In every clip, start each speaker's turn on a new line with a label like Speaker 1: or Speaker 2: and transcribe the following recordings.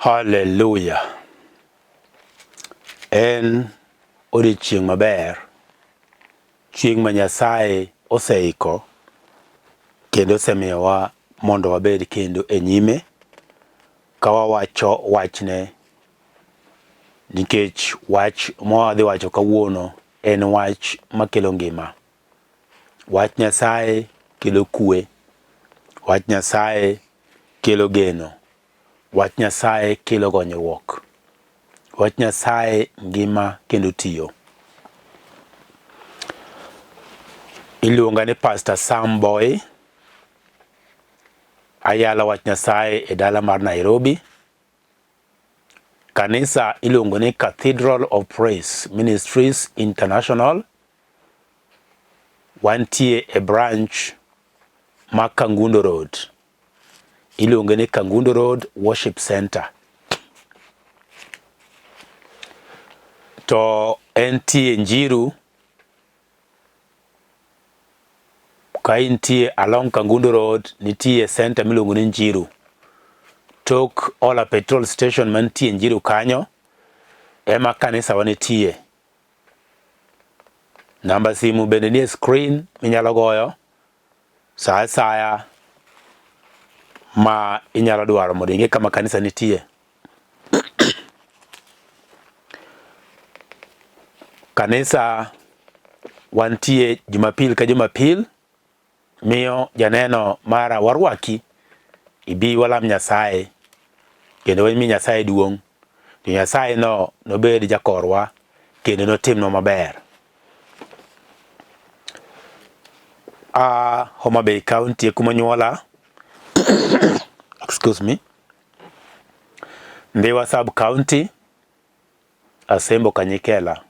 Speaker 1: Hallelujah. En odiochieng' maber, chieng' ma Nyasaye oseiko kendo osemiyowa mondo wabed kendo e nyime ka wawacho wachne, nikech wach mwadhi wacho kawuono en wach makelo ngima. Wach Nyasaye kelo kwe, wach Nyasaye kelo geno, wach Nyasaye kelo gonyruok, wach Nyasaye ngima kendo tiyo. Iluonga ni Pastor Sam Boyi. Ayalo wach Nyasaye e dala mar Nairobi. Kanisa iluongo ni Cathedral of Praise Ministries International. Wantie e branch ma Kangundo Road. Iluongo ni Kangundo Road Worship Center. To entie Njiru, ka intie along Kangundo Road, nitie center miluongo ni Njiru. Tok Ola Petrol Station mantie Njiru kanyo, ema kanisa wanitie. Namba simu bende nie screen minyalo goyo sa asaya ma inyalo dwaro mondo ing'e kama kanisa nitie. Kanisa wantie Jumapil ka Jumapil, miyo janeno mara warwaki ibi walam Nyasaye kendo wami Nyasaye duong'. To Nyasaye no nobed jakorwa kendo notimno maber. Homa Bay County kuma nyuola. Excuse me. Ndiwa Sub County, Asembo Kanyikela.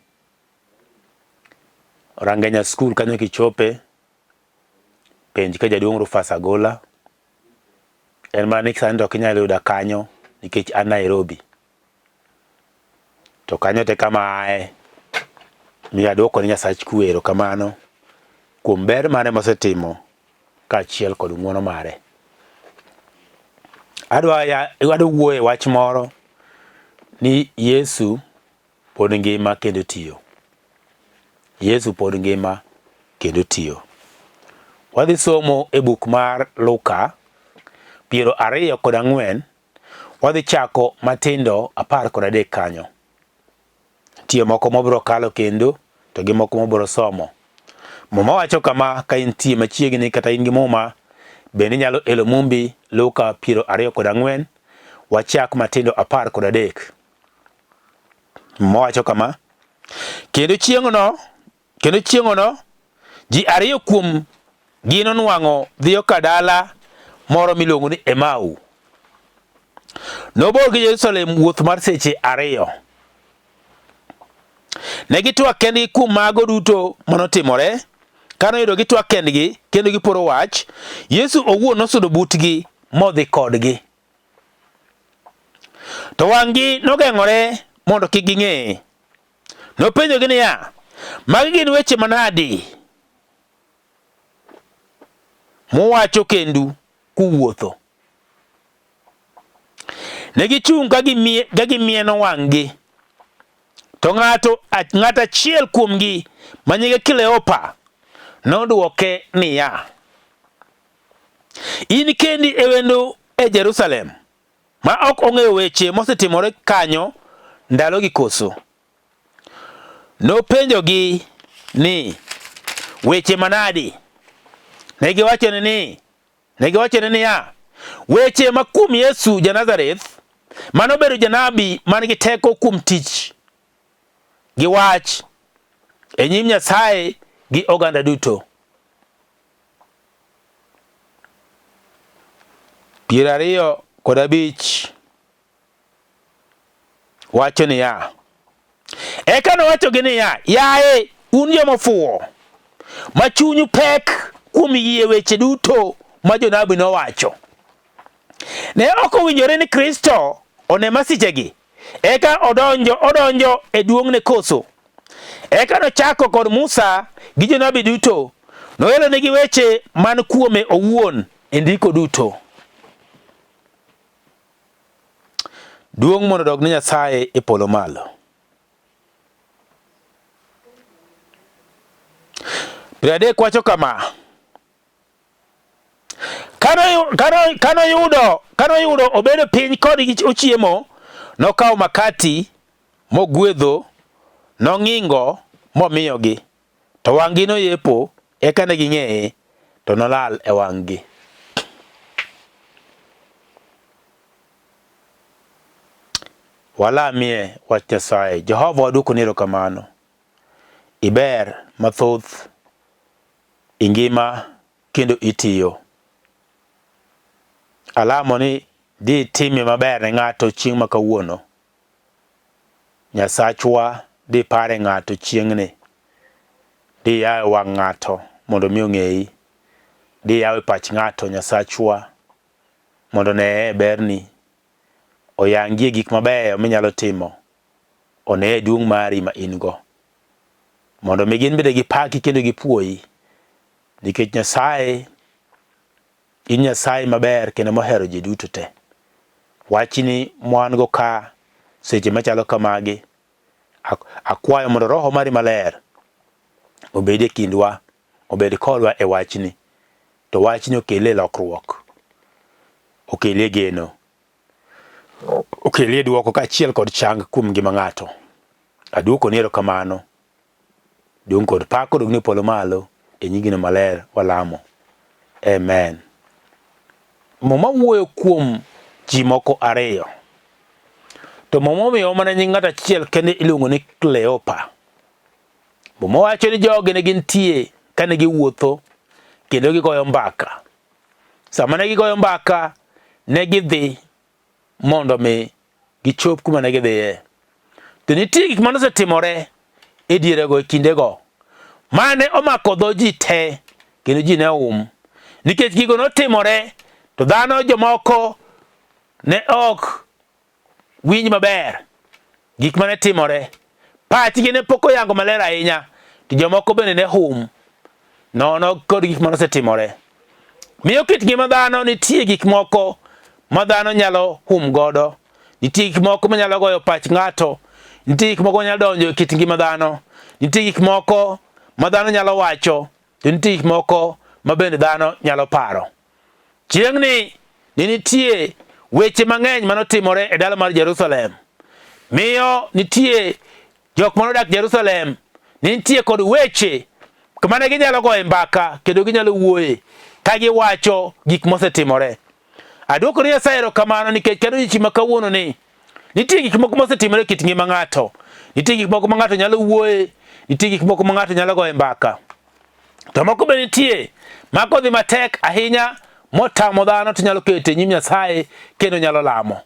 Speaker 1: Rangenya School kanyo kichope, penj ka jaduong' Rufus Agola. En mana ni sani ok inyalo yuda kanyo nikech an Nairobi. To kanyo te kama ae, miya dwoko ni Nyasach kwe, erokamano kuom ber mare mosetimo kaachiel kod ng'wono mare. Adwa wuoyo e wach moro ni Yesu pod ngima kendo tiyo. Yesu pod ngima kendo tiyo. Wadhi somo e buk mar Luka 24, wadhi chako matindo 13 kanyo. Tiyo moko mobro kalo kendo to gi moko mobro somo. Muma wacho kama, ka intie machiegni kata in gi muma bende nyalo elo mumbi Luka 24, wachak matindo 13. Muma wacho kama, kendo chieng'ono ji ariyo kuom gino nwang'o dhiyo ka dala moro miluongo ni Emau. Nobor gi Jerusalem wuoth mar seche 2. Ne gitwak kendgi kuom mago duto manotimore. Kano yudo gitwak kendgi kendo giporo wach, Yesu owuon nosudo butgi modhi kodgi. To wang'gi nogeng'ore mondo kik ging'e. Nopenjogi niya, magi gin weche manadi muwacho kendu kuwuotho? Ne gichung' ka gimieno wang'gi. To ng'at achiel kuomgi manyinge Kleopa nodwoke niya, in kendi e wendo e Jerusalem ma ok ong'eyo weche mosetimore kanyo ndalogi koso? Nopenjogi ni, weche manadi? Negiwachone niya, weche ma kuom Yesu ja-Nazareth, manobedo janabi man gi teko kuom tich gi wach e nyim Nyasaye gi oganda duto. 25 wacho niya, eka nowachogi niya, yaye un jomofuwo ma chunyu pek kuom yie weche duto ma jonabi nowacho. Ne ok owinjore ni Kristo one masichegi eka odonjo e duong'ne koso? Eka nochako kod Musa gi jonabi duto, noelo negi weche man kuome owuon e ndiko duto. Duong' mondo dog ne Nyasaye e polo malo. Adek wacho kama: kanoyudo obedo piny kodgi ochiemo, nokawo makati mogwedho, nong'ingo momiyogi, to wang'gi noyepo, eka ne ging'eye, to nolal e wang'gi. Walamie wach Nyasaye. Jehova waduoko ni erokamano. Iber mathoth, ingima kendo itiyo. Alamo ni di time maber ne ng'ato chieng' ma kawuono. Nyasachwa di pare ng'ato chieng'ni. Di yawe wang' ng'ato mondo mi ong'eyi. Di yawe pach ng'ato Nyasachwa mondo ne berni. Oyangie gik mabeyo minyalo timo. One duong' mari ma in go. Mondo mi gin bende gipaki kendo gipuoyi. Nikech Nyasaye, in Nyasaye maber kendo mohero ji duto te. Wachni mwan go ka seche machalo kamagi, akwayo mondo roho mari maler obed e kindwa, obed kodwa e wachni. To wachni okele lokruok, okele geno, okele duoko kaachiel kod chang kuom ngima ng'ato. Aduoko ni erokamano. Duong' kod pak kodog ni polo malo, e nyingino maler walamo. Amen. Muma wuoyo kuom ji moko ariyo. To muma miyo mana nying ng'ato achiel kende iluongo ni Kleopa. Muma wacho ni jogi ne gintie kane giwuotho kendo gigoyo mbaka. Sama ne gigoyo mbaka, ne gidhi mondo mi gichop kuma ne gidhiye. To nitie gik mane osetimore e dierego, e kindego, mane omako dho ji te kendo ji ne nikech gigo notimore, to dhano jomoko ne ok winj maber gik mane timore. Pachgi ne pok oyango maler ahinya, to jomoko bende ne nono kod gik mane osetimore. Miyo kit ngima dhano nitie gik moko ma dhano nyalo godo. Nitie gik moko manyalo goyo pach ng'ato. Nitie gik moko nyalo donjo e kit ngima dhano. Nitie gik moko ma dhano nyalo wacho. To nitie gik moko ma bende dhano nyalo paro. Chieng'ni nitie weche mang'eny manotimore e dala mar Jerusalem. Miyo nitie jok manodak Jerusalem, nitie kod weche kamane ginyalo goye mbaka kendo ginyalo wuoye ka giwacho gik mosetimore. Aduoko ni Nyasaye erokamano nikech kendo ji ma kawuono ni nitie gik moko mosetimore e kit ngima ng'ato. Nitie gik moko ma ng'ato nyalo wuoye, nitie gik moko ma ng'ato nyalo goye mbaka. To moko be nitie ma kodhi matek ahinya motamo dhano to nyalo kete nyim Nyasaye kendo nyalo lamo.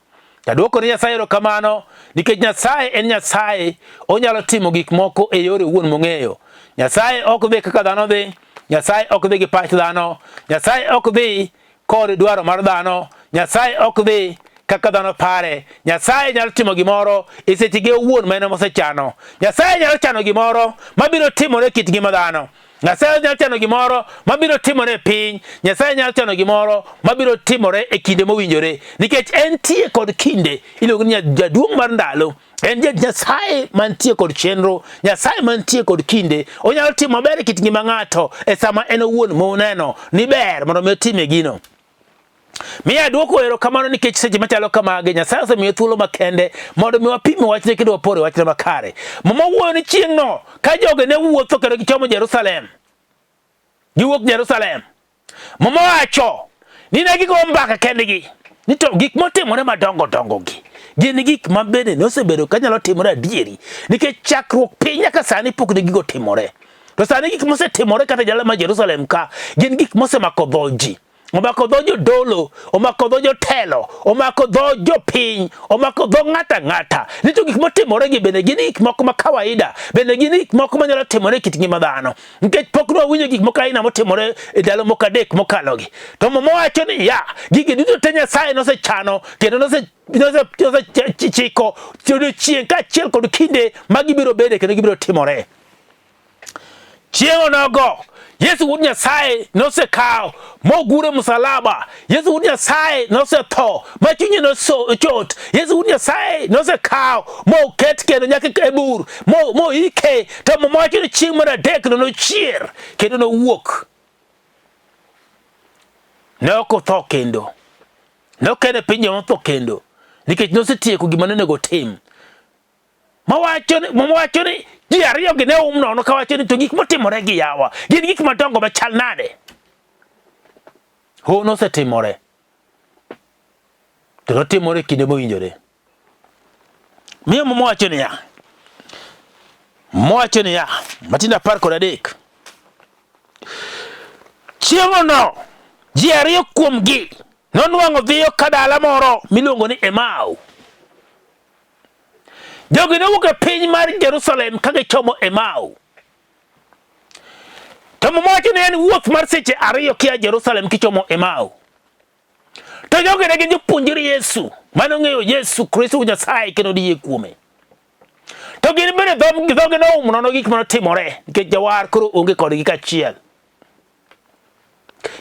Speaker 1: Aduoko ni Nyasaye erokamano nikech Nyasaye en Nyasaye, onyalo timo gik moko e yore owuon mong'eyo. Nyasaye ok dhi kaka dhano dhi, Nyasaye ok dhi gi pach dhano, Nyasaye ok dhi kod dwaro mar dhano, Nyasaye ok dhi kaka dhano pare. Nyasaye nyalo timo gimoro e sechege owuon ma en mosechano. Nyasaye nyalo chano gimoro mabiro timore e kit ngima dhano. Nyasaye nyalo chano gimoro mabiro timore e piny. Nyasaye nyalo chano gimoro mabiro timore e kinde mowinjore, nikech entie kod kinde. Iluongo ni jaduong' mar ndalo. En Nyasaye mantie kod chenro, Nyasaye mantie kod kinde. Onyalo timo maber e kit ngima ng'ato e sama en owuon moneno ni ber mondo mi otime gino. Miya aduoko erokamano nikech seche machalo kamagi Nyasaye osemiyo thuolo makende mondo mi wapime wachne kendo wapore wachne makare. Mama wuoyo ni chieng' no ka joge ne wuotho kendo gichomo Jerusalem. Giwuok Jerusalem. Mama wacho ni ne gigo mbaka kendgi. Ni to gik motimore madongo dongo gi. Gin gik mabende nosebedo kanyalo timore adieri. Nikech chakruok piny nyaka sani pok ne gigo timore. To sani gik mosetimore kata jala ma Jerusalem ka gin gik mosemako dho ji. Omako dho jodolo, omako dho jotelo, omako dho jopiny, omako dho ng'ata ng'ata. Nito gik motimore gi bende gin gik moko ma kawaida, bende gin gik moko manyalo timore e kit ngima dhano. Nikech pok nwawinjo gik moko aina motimore e ndalo moko adek mokalogi. To mama wacho ni gigi duto te Nyasaye nosechano kendo nosechiko Chieng' kaachiel kod kinde ma gibiro bede kendo gibiro timore. Chieng onogo Yesu wuod Nyasaye nosekawo mogure musalaba. Yesu wuod Nyasaye nosetho ma chunye chot. Yesu wuod Nyasaye nosekawo moket kendo nyaka e bur moike to mowacho ni chieng' mar adek nochier kendo nowuok. Ne ok otho kendo. Ne ok en e piny joma otho kendo nikech nosetieko gima ne onego tim. Mawacho ni ji ariyo gi ne nono kawacho ni to gik motimore gi yawa gin gik madongo machal nade. Ho nosetimore. To notimore kinde mowinjore. Miyo mowacho ni ya Matinda 13. Chieng' no ji ariyo kuomgi nonwang'o dhiyo ka dala moro miluongo ni Emau. Jogi nowuok e piny mar Jerusalem ka gichomo Emau. To mowacho ni en wuoth mar seche ariyo kia Jerusalem kichomo Emau. To jogi ne gin jopuonjre Yesu mane ong'eyo Yesu Kristo Nyasaye kendo oyie kuome. To gin bende dhogi noum nono gik manotimore nikech jawar koro onge kodgi kaachiel.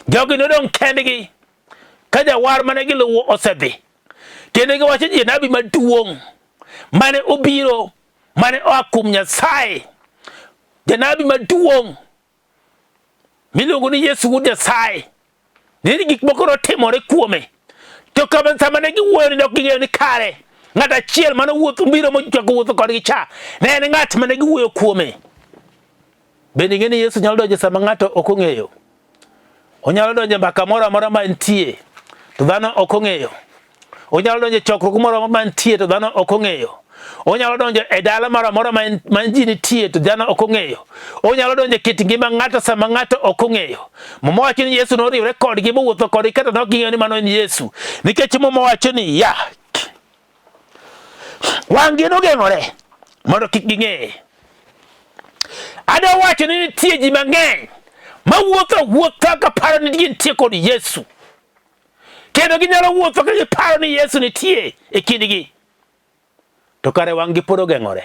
Speaker 1: Jogi nodong' kendgi ka jawar mane giluwo osedhi. Kendo giwacho ni janabi maduong' mane obiro mane oa kuom Nyasaye, janabi maduong' miluongo ni Yesu wuod Nyasaye, ni gik moko notimore kuome. To kama sama ne giwuoyo ni ok ging'eyo ni kare ng'at achiel mane biro mochako wuotho kodgi cha ne en ng'at mane giwuoyo kuome. Bende ing'e ni Yesu nyalo donjo sama ng'ato ok ong'eyo. Onyalo donjo mbaka moro amora mantie to dhano ok ong'eyo. Onyalo donjo chokruok moro amora mantie to dhano ok ong'eyo. Onyalo donjo e dala moro amora man ji nitie to dhano ok ong'eyo. Onyalo donjo kit ngima ng'ato sama ng'ato ok ong'eyo. Mowacho ni Yesu noriwre kodgi mowuotho kodgi kata nok ging'eyo ni mano en Yesu. Nikech mowacho ni wang'gi nogeng'ore mondo kik ging'eye. Adwa wacho ni nitie ji mang'eny wuotho ka paro ni gintie kod Yesu. Kendo ginyalo wuotho ka giparo ni Yesu nitie e kindgi. To kare wang'gi pod ogeng'ore.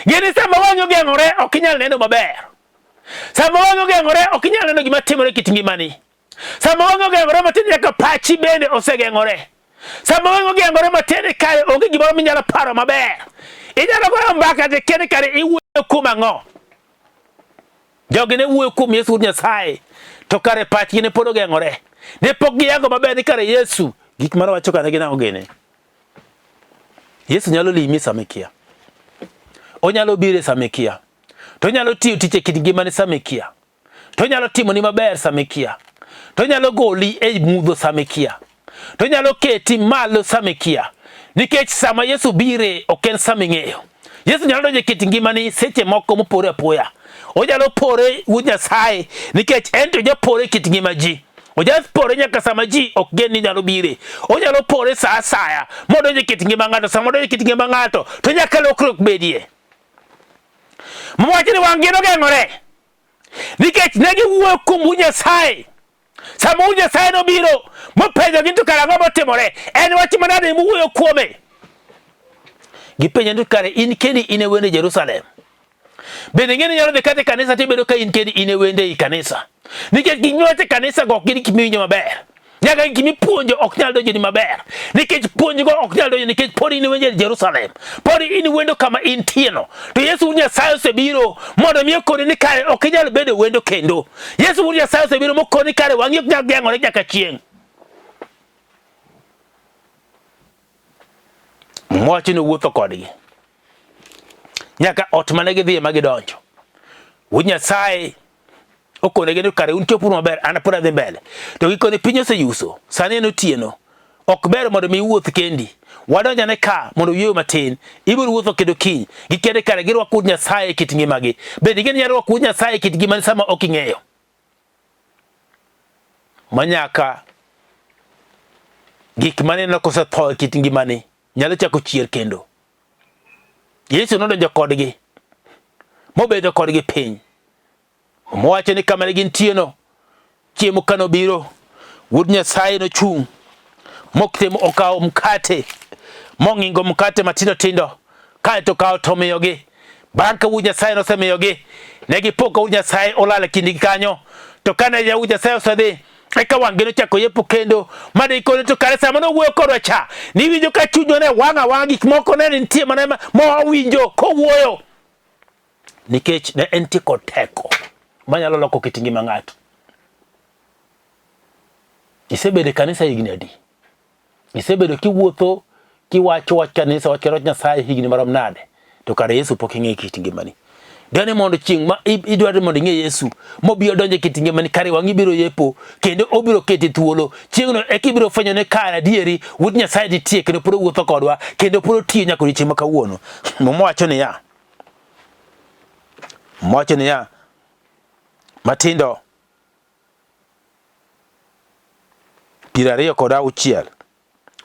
Speaker 1: Gini sama wang'i ogeng'ore ok inyal neno maber. Sama wang'i ogeng'ore ok inyal neno gima timore kit ngimani. Sama wang'i ogeng'ore matin nyaka pachi bende osegeng'ore. Sama wang'i ogeng'ore matin kare onge gimoro minyalo paro maber. Inyalo goyo mbaka to kende kare iwuoyo kuom ang'o. Jogi ne wuoyo kuom Yesu Nyasaye to kare pachgi ne pod ogeng'ore. Ne pok giyango maber ni kare Yesu gik mara wacho kane gina ogene. Yesu nyalo limi samikia. Onyalo bire samikia. To nyalo tiyo tich e kit ngimani samikia. To nyalo timo ni maber samikia. To nyalo goli e mudho samikia. To nyalo keti malo samikia. Nikech sama Yesu bire ok en saming'eyo. Yesu nyalo donjo e kit ngimani seche moko mopore apoya. Onyalo pore wuod Nyasaye nikech en to japore kit ngima ji. Onyalo pore nyaka sama ji ok gen ni nyalo bire. Onyalo pore sa asaya modonjo kit ngima ng'ato. Sama odonjo kit ngima ng'ato to nyaka lokruok bedie. Mowacho ni wang'gi nogeng'ore nikech ne giwuoyo kuom wuod Nyasaye. Sama wuod Nyasaye nobiro mopenjogi to kare ang'o motimore, en wach manade muwuoyo kuome. Gipenjo ni kare in kendi in e wende Jerusalem. Bende ing'e ni nyalo dhi kata e kanisa tibedo ka in kendi in e wende i kanisa. Nikech gik miwacho e kanisa go ok gin gik miwinjo maber. Nyaka gik mipuonjo ok nyal donjo ni maber. Nikech puonj go ok nyal donjo nikech pod in e wende Jerusalem. Pod in wendo kama intie no. To Yesu wuod Nyasaye osebiro mondo mi okoni ni kare ok inyal bedo wendo kendo. Yesu wuod Nyasaye osebiro mokoni ni kare wang'i ok nyal geng'ore nyaka chieng'. Mowacho ni wuotho kodgi nyaka ot mane gidhiye ma gidonjo. Wuod Nyasaye okonegi ni kare un chopo maber, an pod adhi mbele. To gikone piny oseyuso, sani en otieno. Ok ber mondo mi wuoth kendi. Wadonjane ka mondo yweyo matin. Ibiro wuotho kendo kiny. Gikende kare girwako Wuod Nyasaye e kit ngimagi. Bende gin nyalo rwako Wuod Nyasaye e kit ngimani sama ok ing'eyo. Manyaka gik maneno kosetho e kit ngimani nyalo chako chier kendo. Yesu nodonjo kodgi mobedo kodgi piny. Mowacho ni kama ne gintieno chiemo kano biro, Wuod Nyasaye nochung' moktemo okawo mkate, mong'ingo mkate matindo tindo, kaeto okawo tomiyogi, Bang' ka wuod Nyasaye nosemiyogi, negipo ka wuod Nyasaye olal e kindgi kanyo. To kane wuod Nyasaye osedhi, eka wang'gi nochako yepo kendo, mane ikone to kare sama nowuoyo kodwa cha, niwinjo ka chunywa ne wang' awang'a, gik moko ne nitie mane mawinjo kowuoyo. Nikech ne entie kod teko manyalo loko kit ngima ng'ato. Isebedo e kanisa higni adi? Isebedo kiwuotho kiwacho wach kanisa, wach Nyasaye higni marom nade? To kare Yesu pok ing'e kit ngimani. Dani mondo chieng' ma idwaro mondo ing'e Yesu, mobiro donjo kit ngimani, kare wang'i biro yepo, kendo obiro keti thuolo. Chieng'no e kibiro fwenyo ne kare adieri wuod Nyasaye nitie, kendo pod wuotho kodwa, kendo pod tiyo nyaka odiochieng' ma kawuono. Mowacho niya, matindo 26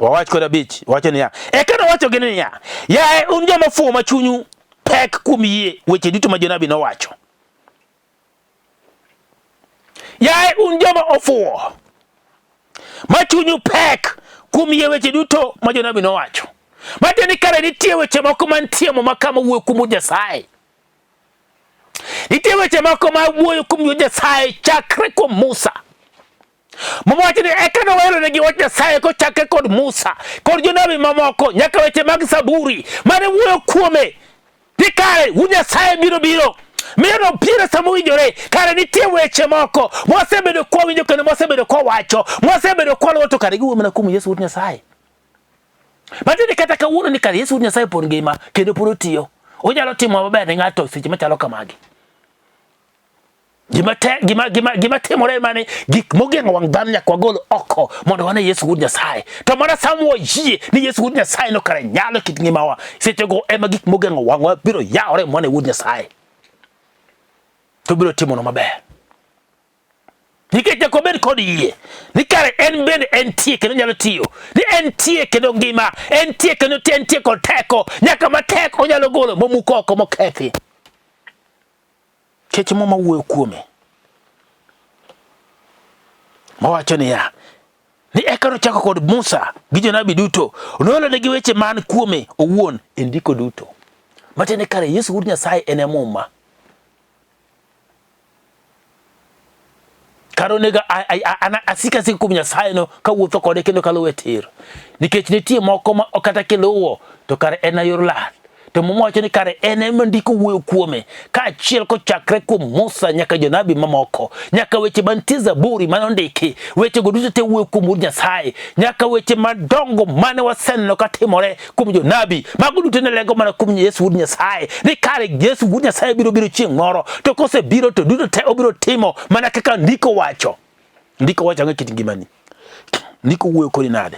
Speaker 1: wawach kod 5 wacho niya, eka nowacho gini niya, yaye un joma fuwo ma chunyu pek kuom yie weche duto ma jonabi nowacho. Yaye un joma ofuwo ma chunyu pek kuom yie weche duto ma jonabi nowacho. Matiende ni kare nitie weche moko mantie ma kama wuoyo kuom Nyasaye. Nitie weche moko ma wuoyo kuom Nyasaye chakre kuom Musa. Mowacho ni eka nowero negi wach Nyasaye kochakre kod Musa kod jonabi mamoko nyaka weche mag Zaburi mane wuoyo kuome. Ni kare wuod Nyasaye biro miyo nopire sama owinjore. Kare nitie weche moko mosebedo kwa winjo kendo mosebedo kwa wacho, mosebedo kwa luwo, to kare giwuoyo mana kuom Yesu wuod Nyasaye. Matiende kata kawuono ni kare Yesu wuod Nyasaye pod ngima kendo pod otiyo. Onyalo timo maber ne ng'ato seche machalo kamagi. Gima timore mane gik mogeng'o wang' dhano nyaka wagol oko mondo wane Yesu wuod Nyasaye. To mana sama wayie ni Yesu wuod Nyasaye no kare nyalo kit ngimawa, sechego ema gik mogeng'o wang'wa biro yawore mwane wuod Nyasaye. To biro timono maber. Nikech nyaka obed kod yie ni kare en bende entie kendo nyalo tiyo, ni entie kendo ngima, entie kendo entie kod teko, nyaka matek onyalo golo momuko oko mokethi. Keche moma wuoyo kuome mawacho niya, ni eka nochako kod Musa gi jonabi duto, noolo negi weche man kuome owuon e ndiko duto. Matiende kare Yesu wuod Nyasaye en Muma. Karo nega asika kuom Nyasaye no kawuotho kode kendo kaluwe tir. Nikech nitie moko ma okata kiluwo to kare en ayor lal. To mowacho ni kare en ema ndiko wuoyo kuome, kaachiel kochakre kuom Musa nyaka jonabi mamoko, nyaka weche mantie Zaburi manondiki, weche go duto te wuoyo kuom wuod Nyasaye, nyaka weche madongo mane waseneno katimore kuom jonabi, mago duto ne lego mana kuom Yesu wuod Nyasaye. Ni kare Yesu wuod Nyasaye biro chieng' moro, to kosebiro to duto te obiro timo mana kaka ndiko wacho. Ndiko wacho ang'e kit ngimani, ndiko wuoyo kodi nade.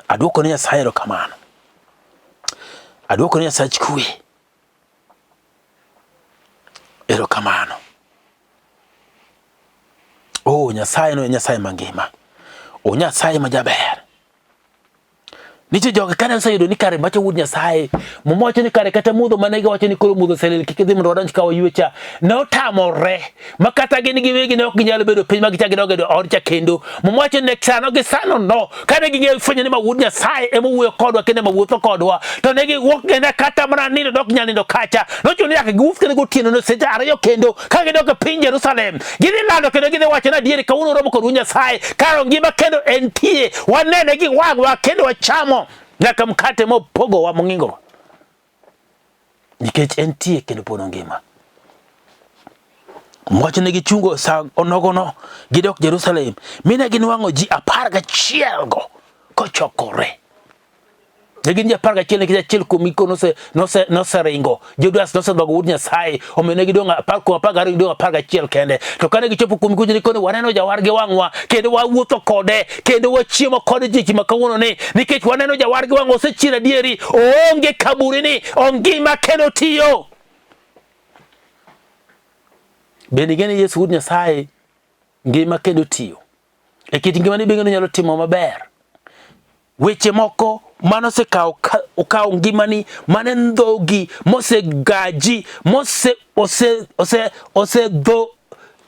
Speaker 1: Aduoko ne Nyasaye erokamano. Aduoko ne Nyasaye kwe erokamano. Oh, Nyasaye no Nyasaye mangima. O Nyasaye majaber. Nicho joge kane oseyudo ni kare macho wuod Nyasaye, mowacho ni kare kata mudho mane giwacho ni koro mudho selil kik idhi mondo wadonj ka waywecha, notamore makata gin giwegi ne ok ginyalo bedo piny ma gichak gidog e od cha kendo. Mowacho ni sano gi sano no kane ging'eyo fwenyo ni ma wuod Nyasaye ema wuoyo kodwa kendo ema wuotho kodwa, to ne giwuok kendo kata mana nindo dok nyal nindo kacha. Nochuno ni nyaka giwuoth kendo gotieno no seche 2 kendo ka gidok e piny Jerusalem. Gidhi lando kendo gidhi wacho ni adieri kawuono romo kod wuod Nyasaye, karo ngima kendo entie, wanene gi wang'wa kendo wachamo nyaka mkate mopogo wa mong'ingo. Nikech entie kendo pod ngima. Mwacho ne gichungo sa onogo no gidok Jerusalem, mine ginwang'o ji 11 go kochokore. Negin ji 11 nikech achiel kuom iko nose ringo. Judas nose dhogo wuod Nyasaye, omiyo ne gidong' 12 dong' 11 kende. To kane gichopo kuom iko ni waneno jawar gi wang'wa kendo wawuotho kode kendo wachiemo kode jiki ma kawuono ni, nikech waneno jawar gi wang'wa osechier adieri, oonge kaburi ni, Ngima Kedo Tiyo. Bende gene Yesu wuod Nyasaye ngima kendo tiyo. E kit ngimani bende nyalo timo maber. Weche moko manose okaw ngimani mane ndhogi mosegaji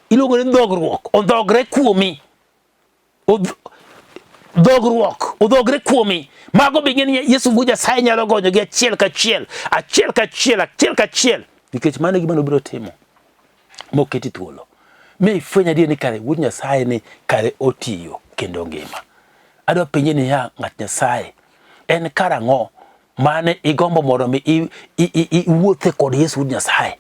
Speaker 1: iluongo ni ndhogruok ondhogre kuomi. dhogruok odhogre kuomi. Mago be ng'eni Yesu Wuod Nyasaye nyalo gonyo gi achiel kachiel, nikech mano gima nobiro timo moketi thuolo. Me ifwenya adier ni kare Wuod Nyasaye ni kare otiyo kendo ngima. Adwa penje ni ya ng'at Nyasaye, en karang'o mane igombo mondo mi iwuothe kod Yesu Wuod Nyasaye?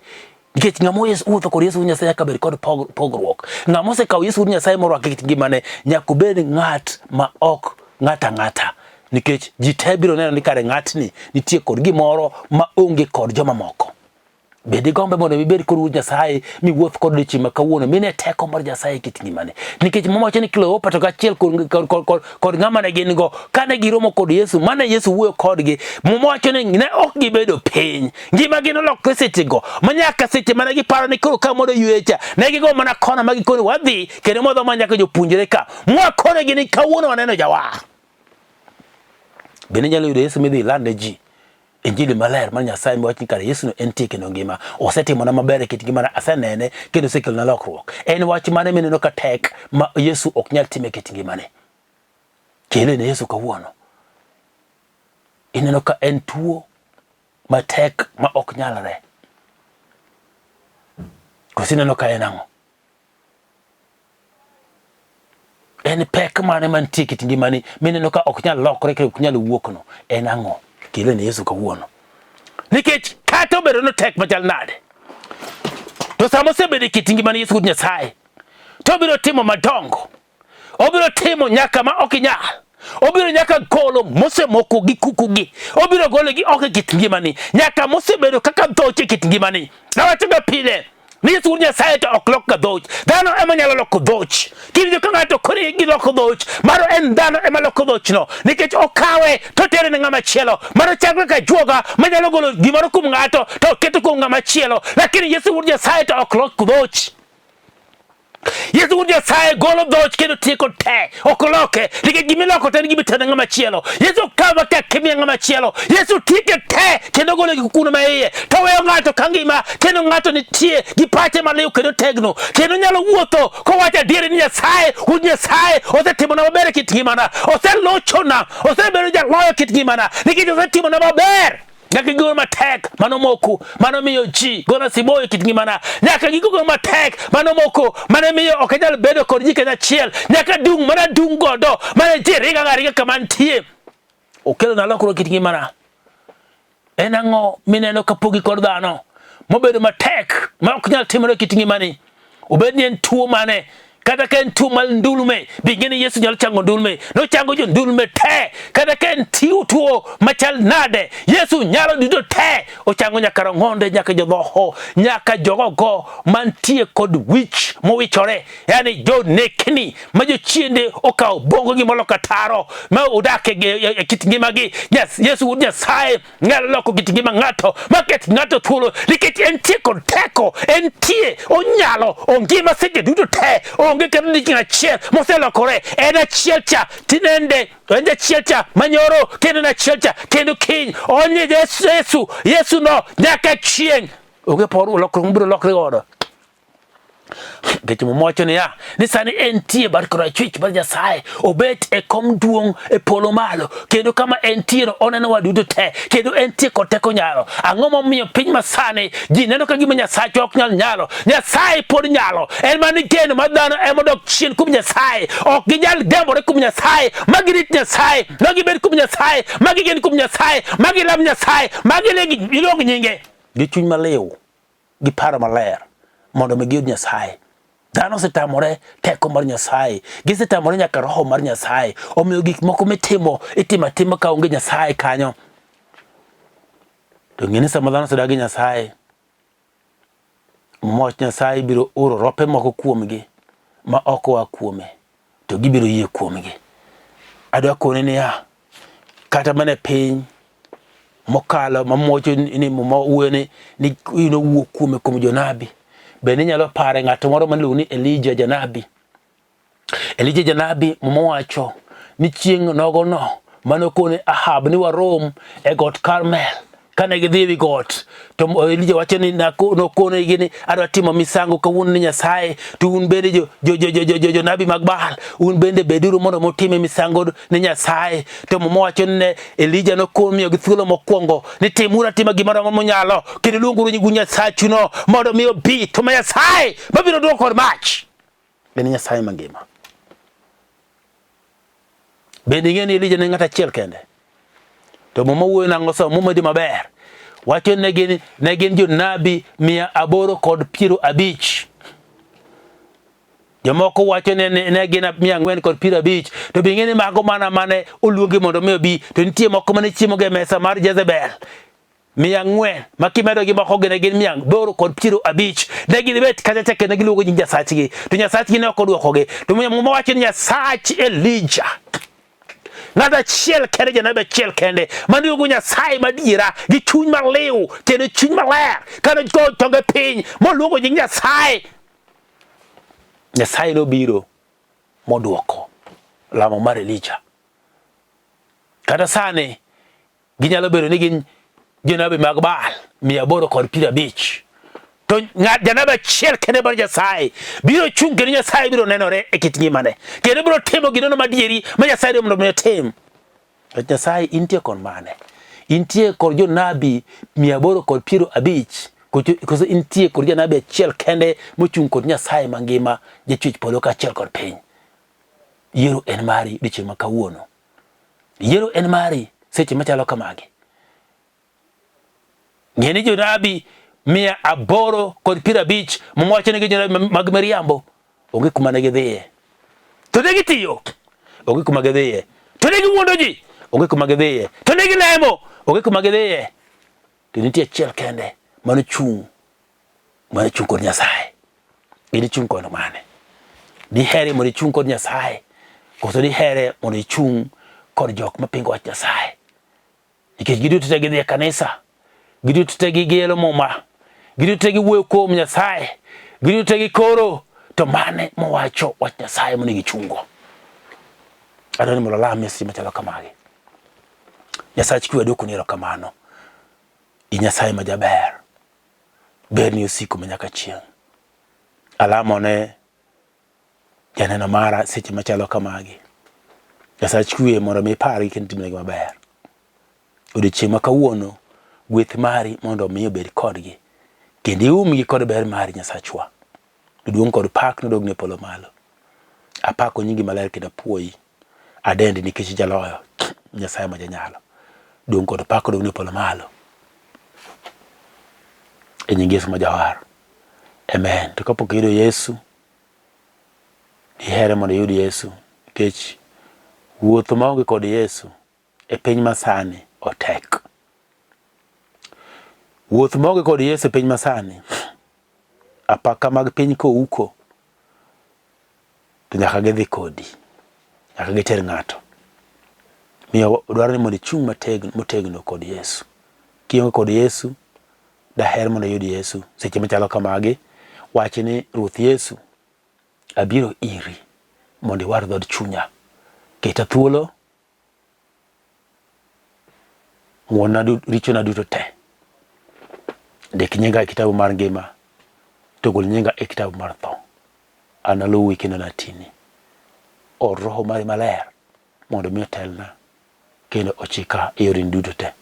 Speaker 1: Nikech ng'amo wuotho kod Yesu Wuod Nyasaye nyaka bed kod pogruok. Ng'amo osekawo Yesu Wuod Nyasaye morwako e kit ngimane nyaka obed ng'at ma ok ng'ata. Nikech ji te biro neno ni kare ng'atni nitie kod gimoro ma onge kod joma moko. Bende gombe mondo mibed kod Wuod Nyasaye miwuoth kod odiochieng' ma kawuono mine teko mar Nyasaye e kit ngimane. Nikech mowacho ni Kleopa kaachiel kod ng'ama ne gin go kane giromo kod Yesu, mane Yesu wuoyo kodgi, mowacho ni ne ok gibedo piny. Ngima gi nolokre sechego ma nyaka seche mane giparo ni koro ka mondo ywecha ne gigo mana kona ma gikone wadhi kendo modho ma nyaka jopuonjre ka mwakone gi ni kawuono waneno jawar. Bende nyalo yudo Yesu midhi lande ji Injili maler mar Nyasaye miwacho ni kare Yesu no entie kendo ngima. Osetimona maber e kit ngimana, asenene kendo osekelona lokruok. En wach mane mineno ka tek ma Yesu ok nyal time e kit ngimane? Kele ne Yesu kawuono. Ineno ka en tuo matek ma ok nyalre. Kosineno ka en ang'o? En pek mane mantie kit ngimani mineno ka ok nyal lokre kendo ok nyal wuok no? En ang'o? Kele ne Yesu kawuono. Nikech kata obedo no tek machal nade, to sama osebedo e kit ngimani Yesu Wuod Nyasaye, to obiro timo madongo. Obiro timo nyaka ma ok inyal. Obiro nyaka golo mosemoko gi kukugi. Obiro golo gi ok e kit ngimani nyaka mosebedo kaka dhoch e kit ngimani. Nawacho ga pile ni Yesu Wuod Nyasaye to ok lok ga dhoch. Dhano ema nyalo loko dhoch. Kiwinjo ka ng'ato koni gi loko dhoch, maro en dhano ema loko dhoch no, nikech okawe to tere ne ng'ama chielo. Maro chakre ka juoga manyalo golo gimoro kuom ng'ato to keto kuom ng'ama chielo, lakini Yesu Wuod Nyasaye to ok lok dhoch. Yesu Wuod Nyasaye golo dhoch kendo tieko te, ok loke, nikech gimiloko te gima tene ng'ama chielo. Yesu kawa ka kimia ng'ama chielo. Yesu tieke te kendo golo gi kuno ma iye, to weyo ng'ato ka ngima kendo ng'ato nitie gi pache maliw kendo tegno kendo nyalo wuotho kowacho adier ni Nyasaye Wuod Nyasaye osetimona maber e kit ngimana, oselochona, osebedo jaloyo kit ngimana, nikech osetimona maber. Nyaka gigo matek manomoku manomiyo ji gona siboyo e kit ngimana, nyaka gigo matek manomoko manomiyo ok anyal bedo kod ji kanyachiel, nyaka dung mana dung godo mane ji riga kama nitie. Okelona lokruok e kit ngimana. En ang'o mineno kapogi kod dhano mobedo matek ma ok nyal timore e kit ngimani? Obed ni en tuo mane, kata ka en tuo mal ndulme, bingeni Yesu nyalo chango ndulme, no chango jo ndulme te. Kata ka en tuo machal nade, Yesu nyalo duto te. Ochango nyaka rong'onde, nyaka jodhoho, nyaka jogogo mantie kod wich mowichore, yani jo nekni ma jo chiende okaw bongo gi moloka taro ma udake e kit ngimagi. Yesu Wuod Nyasaye nyalo loko kit ngima ng'ato, maket ng'ato thuolo, nikech entie kod teko, entie onyalo ongima seche duto te. Onge kendo ni achiel moselokore, en achiel cha tinende, en achiel cha manyoro kendo en achiel cha kendo kiny. Onye Yesu no nyaka chieng'. Onge poru lokruok mbiro lokre godo. Nikech mowacho niya ni sani entie bar korachwich mar Nyasaye, obet e kom duong' e polo malo, kendo kama entie no oneno waduto te, kendo entie kod teko nyalo. Ang'o momiyo piny masani ji neno ka gima Nyasaye ok nyal nyalo? Nyasaye pod nyalo. En mani geno ma dhano ema dok chien kuom Nyasaye. Ok ginyal gembore kuom Nyasaye, magirit Nyasaye, magibed kuom Nyasaye, magigen kuom Nyasaye, magilam Nyasaye, magiluong nyinge gi chuny maliw gi paro maler mondo giyud Nyasaye. Dhano osetamore teko mar Nyasaye, gisetamore nyaka roho mar Nyasaye. Omiyo gik moko mitimo itimo atima ka onge Nyasaye kanyo. To ng'eni sama dhano osedagi Nyasaye, moch Nyasaye biro oro rope moko kuomgi ma ok oa kuome, to gibiro yie kuomgi. Adwa kone niya, kata mana piny mokalo mamocho ni mowuone ni wuok kuome kuom jonabi, bende nyalo pare ng'ato moro maniluongo ni Elijah janabi. Elijah janabi mowacho ni chieng' nogo no manokone Ahab ni warom e got Karmel kane gidhi wi got to Elija wacho ni nokone gini adwa timo misango kawuono ne Nyasaye, to un bende jo nabi mag Baal un bende beduru mondo motime misango ne Nyasaye. To mowacho ne Elija nokomiyo gi thuolo mokwongo ni timura tima gimoro monyalo kendo luonguru nying Nyasachu no mondo mi obi, to ma Nyasaye mabiro duoko kod mach bende Nyasaye mangima. Bende ng'eni Elija ne ng'at achiel kende, to wuoyo nang'o so mumedi maber wacho ne gin jonabi 850. Jomoko wacho ne gin 450, to be ng'eni mago mana mane oluongi mondo mi obi, to nitie moko mane chiemo ge mesa mar Jezebel 400 makimedo gi moko gine gin 850. Ne gibet kacha kendo giluongo nying Nyasachgi, to Nyasachgi ne ok oduokogi. To wacho ni Nyasach Elija ng'at achiel kende, janabi achiel kende manugo Nyasaye madiera gi chuny maliw kendo chuny maler, kano tonge piny moluongo nying Nyasaye. Nyasaye nobiro moduoko lamo mar Elija. Kata sani ginyalo bedo ni gin jonabi mag Baal 850, to janabi achiel kende mar Nyasaye biro chung' kendo Nyasaye biro nenore e kit ngimane kendo biro timo gino madieri ma Nyasaye dwaro mondo otim. Nyasaye intie kon mane? Intie kod jonabi 850 koso intie kod janabi achiel kende mochung' kod Nyasaye mangima, jachwech polo kaachiel kod piny. Yiero en mari odiechieng' ma kawuono. Yiero en mari seche machalo kamagi. Ng'eni jonabi 850 mwacho ni jonabi mag miriambo onge kuma ne gidhiye, to ne gitiyo onge kuma gidhiye, to ne giwuondo ji onge kuma gidhiye, to ne gilemo onge kuma gidhiye. To nitie achiel kende mano chung' kod Nyasaye. Ini chung' kod mane? Dihere mondo ichung' kod Nyasaye koso dihere mondo ichung' kod jok mapingo wach Nyasaye? Nikech giduto te gidhi e kanisa, giduto te gielo muma, giduto te giwuoyo kuom Nyasaye, giduto te gikoro, to mane mowacho wach Nyasaye mondo gichungo? Adwani mondo alam Yesu machalo kamagi. Nyasach kwe dwoko ni erokamano. I Nyasaye ma jaber, ber ni osiko manyaka chieng'. Alamo ne janeno mara seche machalo kamagi. Nyasach kwe mondo mi pari kendo timnegi maber. Odiechieng' ma kawuono gweth mari mondo mi obed kodgi kendo iumgi kod ber mari Nyasachwa. Duong' kod pak nodogne polo malo. Apako nyingi maler kendo apuoyi. Adendi nikech jaloyo Nyasaye ma janyalo. Duong' kod pak nodogne polo malo. E nying Yesu ma jawar. Amen. To kapok iyudo Yesu, dihere mondo iyud Yesu, nikech wuotho maonge kod Yesu e piny masani otek. Wuoth maonge kod Yesu e piny masani, apaka mag piny kouko, to nyaka gidhi kodi, nyaka giter ng'ato. Miyo dwaro ni mondo ichung' motegno kod Yesu. Kionge kod Yesu, daher mondo iyud Yesu seche machalo kamagi. Wach ni Ruoth Yesu, abiro iri mondo iwar dhod chunya. Keta thuolo, ng'wona richona duto te. Ndik nyinga e kitabu mar ngima, to gol nyinga e kitabu mar tho. Analuwi kendo natini. Or Roho mari maler mondo mi otelna kendo ochika e yorin duto te.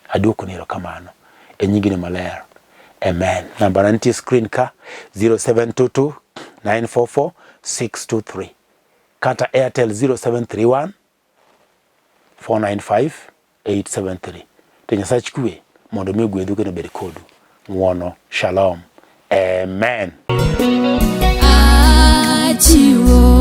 Speaker 1: Aduoko ni erokamano e nyingine maler. Amen. Namba nitie screen ka 0722 944 623. Kata Airtel 0731 495 873. To Nyasach kwe mondo mi ogwedhu kendo bed kodu. Ng'wono. Shalom. Amen. Achiwo.